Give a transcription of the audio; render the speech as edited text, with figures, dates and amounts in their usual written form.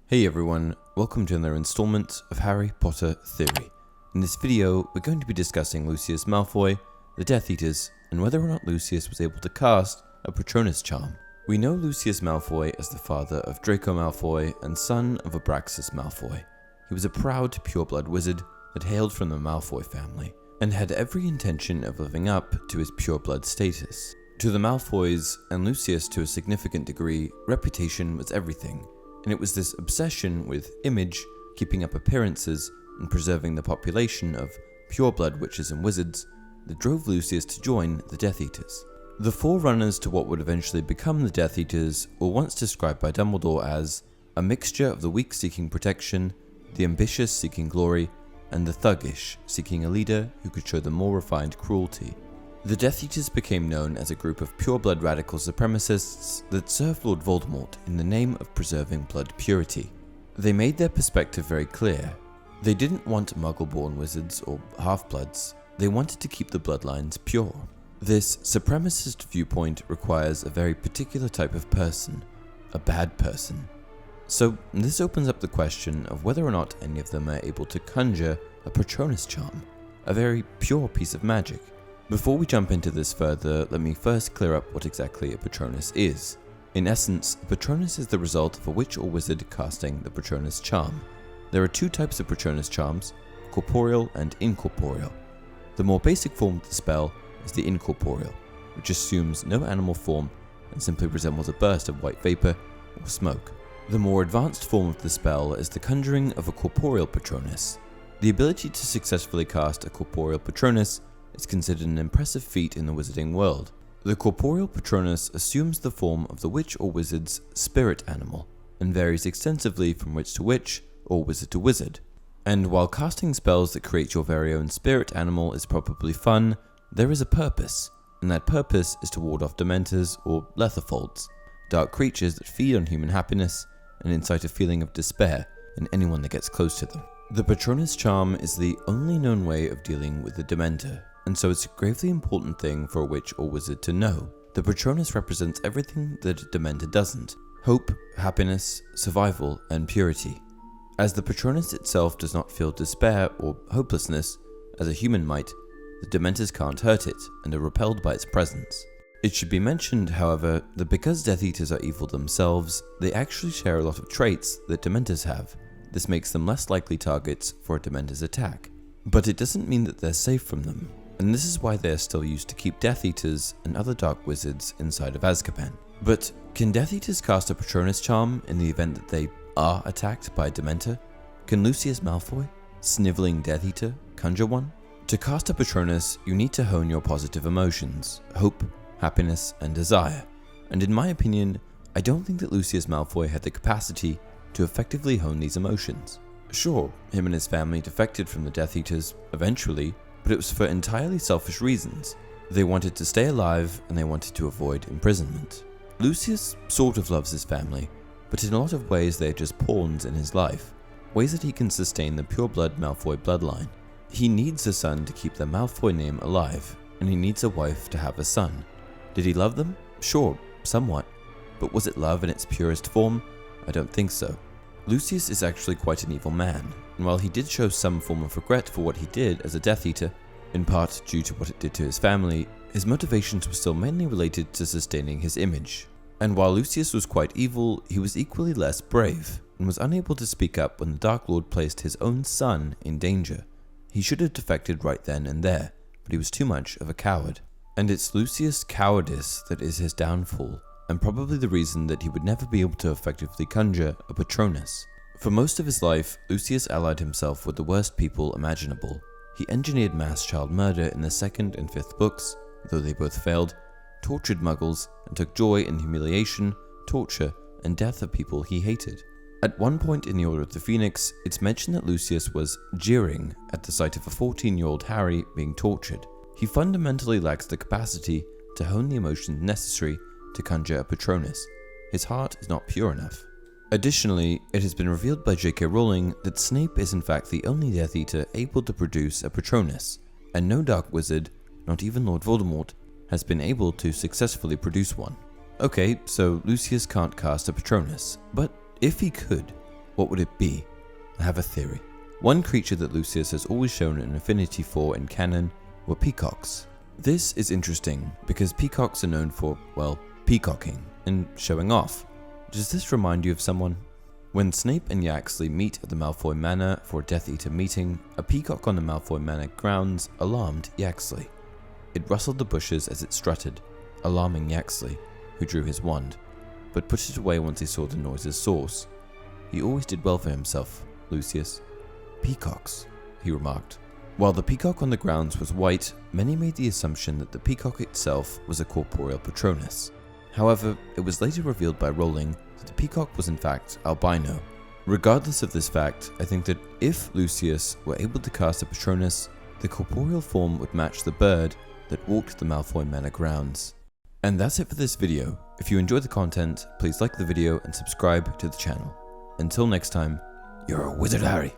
Hey everyone, welcome to another installment of Harry Potter Theory. In this video, we're going to be discussing Lucius Malfoy, the Death Eaters, and whether or not Lucius was able to cast a Patronus charm. We know Lucius Malfoy as the father of Draco Malfoy and son of Abraxas Malfoy. He was a proud pureblood wizard that hailed from the Malfoy family, and had every intention of living up to his pureblood status. To the Malfoys, and Lucius to a significant degree, reputation was everything. And it was this obsession with image, keeping up appearances, and preserving the population of pureblood witches and wizards that drove Lucius to join the Death Eaters. The forerunners to what would eventually become the Death Eaters were once described by Dumbledore as a mixture of the weak seeking protection, the ambitious seeking glory, and the thuggish seeking a leader who could show them more refined cruelty. The Death Eaters became known as a group of pureblood radical supremacists that served Lord Voldemort in the name of preserving blood purity. They made their perspective very clear. They didn't want muggle-born wizards or half-bloods. They wanted to keep the bloodlines pure. This supremacist viewpoint requires a very particular type of person, a bad person. So this opens up the question of whether or not any of them are able to conjure a Patronus charm, a very pure piece of magic. Before we jump into this further, let me first clear up what exactly a Patronus is. In essence, a Patronus is the result of a witch or wizard casting the Patronus charm. There are two types of Patronus charms, corporeal and incorporeal. The more basic form of the spell is the incorporeal, which assumes no animal form and simply resembles a burst of white vapor or smoke. The more advanced form of the spell is the conjuring of a corporeal Patronus. The ability to successfully cast a corporeal Patronus is considered an impressive feat in the wizarding world. The corporeal Patronus assumes the form of the witch or wizard's spirit animal, and varies extensively from witch to witch or wizard to wizard. And while casting spells that create your very own spirit animal is probably fun, there is a purpose, and that purpose is to ward off dementors or letherfolds, dark creatures that feed on human happiness and incite a feeling of despair in anyone that gets close to them. The Patronus charm is the only known way of dealing with the dementor, and so it's a gravely important thing for a witch or wizard to know. The Patronus represents everything that a dementor doesn't: hope, happiness, survival, and purity. As the Patronus itself does not feel despair or hopelessness, as a human might, the dementors can't hurt it and are repelled by its presence. It should be mentioned, however, that because Death Eaters are evil themselves, they actually share a lot of traits that dementors have. This makes them less likely targets for a dementor's attack. But it doesn't mean that they're safe from them, and this is why they are still used to keep Death Eaters and other dark wizards inside of Azkaban. But can Death Eaters cast a Patronus charm in the event that they are attacked by a dementor? Can Lucius Malfoy, sniveling Death Eater, conjure one? To cast a Patronus, you need to hone your positive emotions: hope, happiness, and desire. And in my opinion, I don't think that Lucius Malfoy had the capacity to effectively hone these emotions. Sure, him and his family defected from the Death Eaters eventually, but it was for entirely selfish reasons. They wanted to stay alive and they wanted to avoid imprisonment. Lucius sort of loves his family, but in a lot of ways they are just pawns in his life, ways that he can sustain the pureblood Malfoy bloodline. He needs a son to keep the Malfoy name alive, and he needs a wife to have a son. Did he love them? Sure, somewhat, but was it love in its purest form? I don't think so. Lucius is actually quite an evil man, and while he did show some form of regret for what he did as a Death Eater, in part due to what it did to his family, his motivations were still mainly related to sustaining his image. And while Lucius was quite evil, he was equally less brave, and was unable to speak up when the Dark Lord placed his own son in danger. He should have defected right then and there, but he was too much of a coward. And it's Lucius' cowardice that is his downfall, and probably the reason that he would never be able to effectively conjure a Patronus. For most of his life, Lucius allied himself with the worst people imaginable. He engineered mass child murder in the 2nd and 5th books, though they both failed, tortured muggles, and took joy in humiliation, torture, and death of people he hated. At one point in the Order of the Phoenix, it's mentioned that Lucius was jeering at the sight of a 14-year-old Harry being tortured. He fundamentally lacks the capacity to hone the emotions necessary to conjure a Patronus. His heart is not pure enough. Additionally, it has been revealed by J.K. Rowling that Snape is in fact the only Death Eater able to produce a Patronus, and no dark wizard, not even Lord Voldemort, has been able to successfully produce one. Okay, so Lucius can't cast a Patronus, but if he could, What would it be? I have a theory. One creature that Lucius has always shown an affinity for in canon were peacocks. This is interesting because peacocks are known for, well, peacocking and showing off. Does this remind you of someone? When Snape and Yaxley meet at the Malfoy Manor for a Death Eater meeting, a peacock on the Malfoy Manor grounds alarmed Yaxley. It rustled the bushes as it strutted, alarming Yaxley, who drew his wand, but put it away once he saw the noise's source. He always did well for himself, Lucius. Peacocks, he remarked. While the peacock on the grounds was white, many made the assumption that the peacock itself was a corporeal Patronus. However, it was later revealed by Rowling that the peacock was in fact albino. Regardless of this fact, I think that if Lucius were able to cast a Patronus, the corporeal form would match the bird that walked the Malfoy Manor grounds. And that's it for this video. If you enjoyed the content, please like the video and subscribe to the channel. Until next time, you're a wizard, Harry.